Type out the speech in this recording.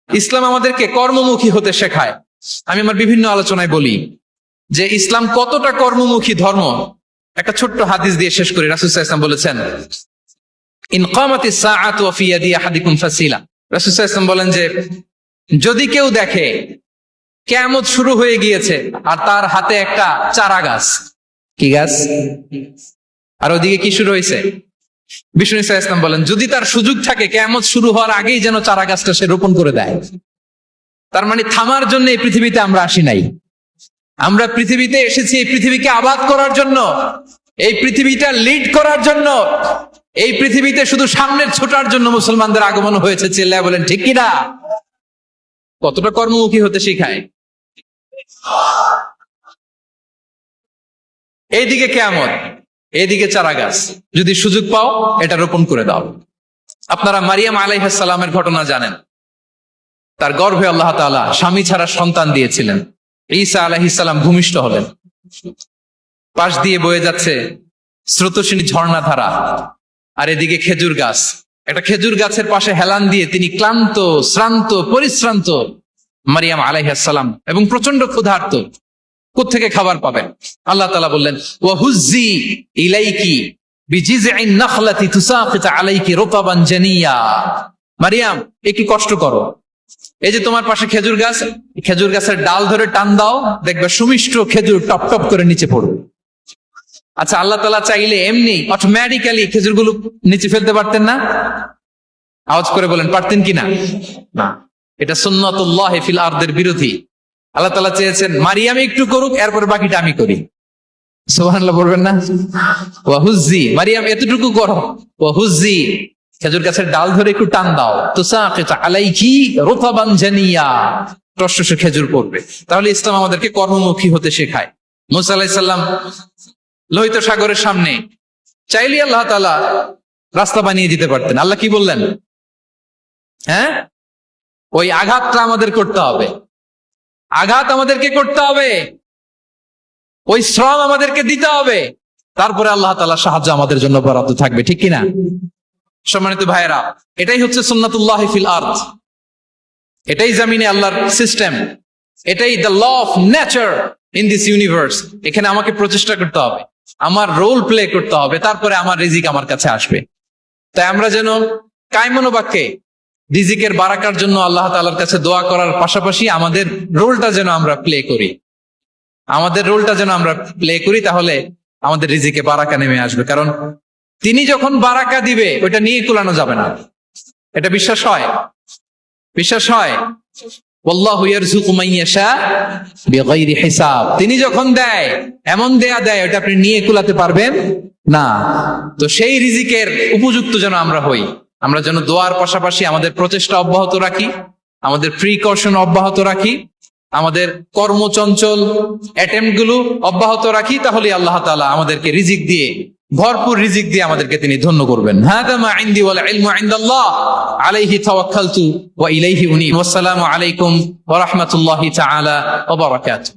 ইসলাম আমাদেরকে কর্মমুখী হতে শেখায়। আমি আমার বিভিন্ন আলোচনায় বলি যে ইসলাম কতটা কর্মমুখী ধর্ম। একটা ছোট্ট হাদিস দিয়ে শেষ করি। রাসূল সাল্লাল্লাহু আলাইহি ওয়াসাল্লাম বলেছেন, ইন কামাতিস সাআতু ওয়া ফি ইয়াদি আহাদিকুম ফাসিলা। রাসূল সাল্লাল্লাহু আলাইহি ওয়াসাল্লাম বলেন যে যদি কেউ দেখে কিয়ামত শুরু হয়ে গিয়েছে আর তার হাতে একটা চারা গাছ, কি গাছ, আর ওদিকে কি শুরু হয়েছে, বিষ্ণু সাল্লাল্লাহু আলাইহি ওয়াসাল্লাম বলেন যদি তার সুযোগ থাকে কিয়ামত শুরু হওয়ার আগেই যেন চারা গাছটা সে রোপণ করে দেয়। তার মানে থামার জন্য এই পৃথিবীতে আমরা আসি নাই। আমরা পৃথিবীতে এসেছি এই পৃথিবীকে আবাদ করার জন্য, এই পৃথিবীটা লিড করার জন্য, এই পৃথিবীতে শুধু সামনের ছোটার জন্য মুসলমানদের আগমন হয়েছে। চিল্লায় বলেন ঠিক কিনা? কতটা কর্মমুখী হতে শিখায়। এইদিকে কিয়ামত, এইদিকে চারা গাছ, যদি সুযোগ পাও এটা রোপণ করে দাও। আপনারা মারিয়াম আলাইহিস সালামের ঘটনা জানেন। তার গর্ভে আল্লাহ তাআলা স্বামী ছাড়া সন্তান দিয়েছিলেন। ঈসা আলাইহিস সালাম ভূমিষ্ঠ হলেন। পাশ দিয়ে বয়ে যাচ্ছে স্রোতস্বিনী ঝর্ণাধারা, আর এদিকে খেজুর গাছ। একটা খেজুর গাছের পাশে হেলান দিয়ে তিনি ক্লান্ত, শ্রান্ত, পরিশ্রান্ত মারিয়াম আলাইহিস সালাম, এবং প্রচন্ড ক্ষুধার্ত। কোত্থেকে খাবার পাবেন? আল্লাহ তাআলা বললেন, ওয়াহুজ্জি ইলাইকি বিজিযইন নাখলাতি তুসাকিত আলাইকি রুতাবান জানিয়া। মারিয়াম, একটু কষ্ট করো, এই যে তোমার পাশে খেজুর গাছ, খেজুর গাছের ডাল ধরে টান দাও, দেখবে সুমিষ্ট খেজুর টপ টপ করে নিচে পড়বে। আচ্ছা, আল্লাহ তাআলা চাইলে এমনি অটোমেটিক্যালি খেজুরগুলো নিচে ফেলতে পারতেন না? আওয়াজ করে বলেন, পারতেন কিনা? না। এটা সুন্নাতুল্লাহ ফিল আরদের বিরোধী। আল্লাহ তাআলা চেয়েছেন মারিয়াম একটু করুক, এরপর বাকিটা আমি করি। সুবহানাল্লাহ বলবেন না? ওয়াহুজ্জি, মারিয়াম এতটুকু করো, ওয়াহুজ্জি, খেজুর গাছের ডাল ধরে একটু টান দাও, তুসাকিত আলাইকি রুতাবান জানিয়া, টসটসে খেজুর পড়বে। তাহলে ইসলাম আমাদেরকে কর্মমুখী হতে শেখায়। মুসা আলাইহিস সালাম লোহিত সাগরের সামনে চাইলে আল্লাহ তাআলা রাস্তা বানিয়ে দিতে পারতেন। আল্লাহ কি বললেন? হ্যাঁ, ওই আঘাতটা আমাদের করতে হবে, আঘাত আমাদেরকে করতে হবে, ওই শ্রম আমাদেরকে দিতে হবে, তারপরে আল্লাহ তাআলা সাহায্য আমাদের জন্য বরাদ্দ থাকবে। ঠিক কিনা? সম্মানিত ভাইয়েরা, এটাই হচ্ছে সুন্নাতুল্লাহ ফিল আরদ। এটাই জামিনে আল্লাহর সিস্টেম, এটাই the law of nature in this universe. এখানে আমাকে প্রচেষ্টা করতে হবে, আমার রোল প্লে করতে হবে, তারপরে আমার রিজিক আমার কাছে আসবে। তাই আমরা যেন কায়মনোবাক্যে রিজিকের বারাকার জন্য আল্লাহ তাআলার কাছে দোয়া করার পাশাপাশি আমাদের রোলটা যেন আমরা প্লে করি, আমাদের রোলটা যেন আমরা প্লে করি, তাহলে আমাদের রিজিকে বারাকা নেমে আসবে। কারণ তিনি যখন বারাকা দিবে ওইটা নিয়ে কুলানো যাবে না। এটা বিশ্বাস হয়? বিশ্বাস হয়? ওয়াল্লাহু ইয়ারযুকু মান ইয়াশা বিগাইরি হিসাব। তিনি যখন দেয় এমন দেয়া দেয় ওটা আপনি নিয়ে কুলাতে পারবেন না। তো সেই রিজিকের উপযুক্ত যেন আমরা হই। আমরা যেন দোয়ার পাশাপাশি আমাদের প্রচেষ্টা অব্যাহত রাখি, আমাদের প্রিকশন অব্যাহত রাখি, আমাদের কর্মচঞ্চল অ্যাটেম্প্ট গুলো অব্যাহত রাখি, তাহলে আল্লাহ তাআলা আমাদেরকে রিজিক দিয়ে, ভরপুর রিজিক দিয়ে আমাদেরকে তিনি ধন্য করবেন। হাদা মা ইনদি ওয়াল ইলমু ইনদাল্লাহ আলাইহি তাওয়াক্কালতু ওয়া ইলাইহি উনীব। ওয়াসসালামু আলাইকুম ওয়া রাহমাতুল্লাহি তাআলা ওয়া বারাকাতুহু।